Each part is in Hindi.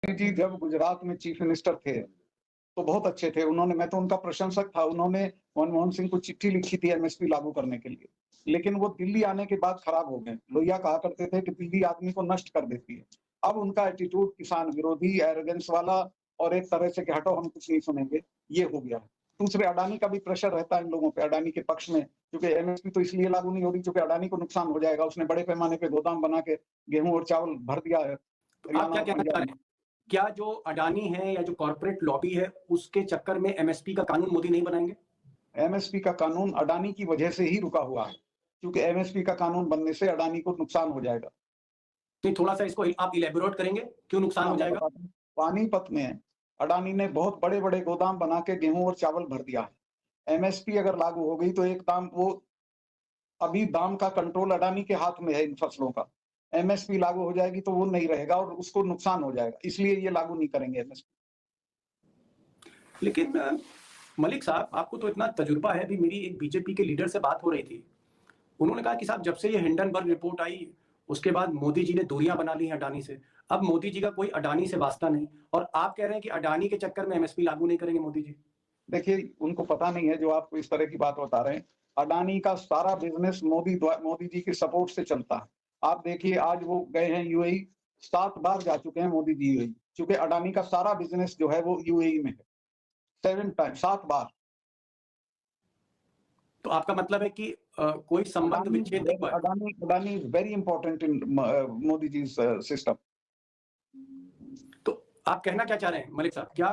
जी जब गुजरात में चीफ मिनिस्टर थे, तो बहुत अच्छे थे। मैं तो उनका प्रशंसक था। उन्होंने मनमोहन सिंह को चिट्ठी लिखी थी एमएसपी लागू करने के लिए, लेकिन वो दिल्ली आने के बाद खराब हो गए। लोहिया कहा करते थे कि दिल्ली आदमी को नष्ट कर देती है। अब उनका एटीट्यूड किसान विरोधी, एरोगेंस वाला और एक तरह से कि हटो हम कुछ नहीं सुनेंगे, ये हो गया है। दूसरे अडानी का भी प्रेशर रहता है इन लोगों पे, अडानी के पक्ष में, क्योंकि एमएसपी तो इसलिए लागू नहीं हो रही क्योंकि अडानी को नुकसान हो जाएगा। उसने बड़े पैमाने पे गोदाम बना के गेहूं और चावल भर दिया है आप हरियाणा क्या और कहना चाह पंजाब रहे में। हैं? क्या जो अडानी है या जो कॉर्पोरेट लॉबी है उसके चक्कर में एमएसपी का कानून मोदी नहीं बनाएंगे? एमएसपी का कानून अडानी की वजह से ही रुका हुआ है, क्योंकि एमएसपी का कानून बनने से अडानी को नुकसान हो जाएगा। तो थोड़ा सा इसको आप इलेबोरेट करेंगे, क्यों नुकसान हाँ, हो मैं जाएगा? बताता हूँ। पानीपत में अडानी ने बहुत बड़े बड़े गोदाम बना के गेहूं और चावल भर दिया है। एमएसपी अगर लागू हो गई तो एक दाम वो, अभी दाम का कंट्रोल अडानी के हाथ में है इन फसलों का। एमएसपी लागू हो जाएगी तो वो नहीं रहेगा और उसको नुकसान हो जाएगा, इसलिए ये लागू नहीं करेंगे एमएसपी। लेकिन मलिक साहब, आपको तो इतना तजुर्बा है। अभी मेरी एक बीजेपी के लीडर से बात हो रही थी, उन्होंने कहा कि साहब जब से ये हिंडनबर्ग रिपोर्ट आई उसके बाद मोदी जी ने दूरियां बना ली हैं अडानी से। अब मोदी जी का कोई अडानी से वास्ता नहीं, और आप कह रहे हैं कि अडानी के चक्कर में एमएसपी लागू नहीं करेंगे मोदी जी। देखिए, उनको पता नहीं है जो आपको इस तरह की बात बता रहे हैं। अडानी का सारा बिजनेस मोदी जी के सपोर्ट से चलता है। आप देखिए, आज वो गए हैं यूएई, 7 बार जा चुके हैं मोदी जी यूएई, क्योंकि अडानी का सारा बिजनेस जो है वो यूएई में है। 7 टाइम, 7 बार। तो आपका मतलब है कि कोई संबंध विच्छेद नहीं हुआ है? Adani is very important in Modi ji system. तो आप कहना क्या चाह रहे हैं मलिक साहब? क्या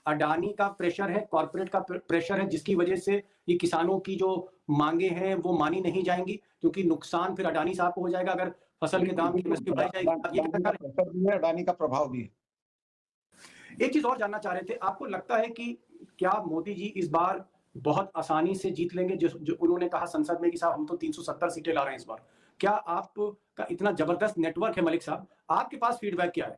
अडानी का प्रेशर है, कॉर्पोरेट का प्रेशर है, जिसकी वजह से ये किसानों की जो मांगे हैं वो मानी नहीं जाएंगी, क्योंकि नुकसान फिर अडानी साहब को हो जाएगा अगर फसल के दाम की एमएसपी बढ़ाई जाएगी? आप ये कहना चाह रहे प्रेशर भी है, अडानी का प्रभाव भी है। हैं? एक चीज और जानना चाह रहे थे, आपको लगता है कि क्या मोदी जी इस बार बहुत आसानी से जीत लेंगे? जो उन्होंने कहा संसद में कि साहब हम तो 370 सीटें ला रहे हैं इस बार। क्या आपका इतना जबरदस्त नेटवर्क है मलिक साहब, आपके पास फीडबैक क्या है?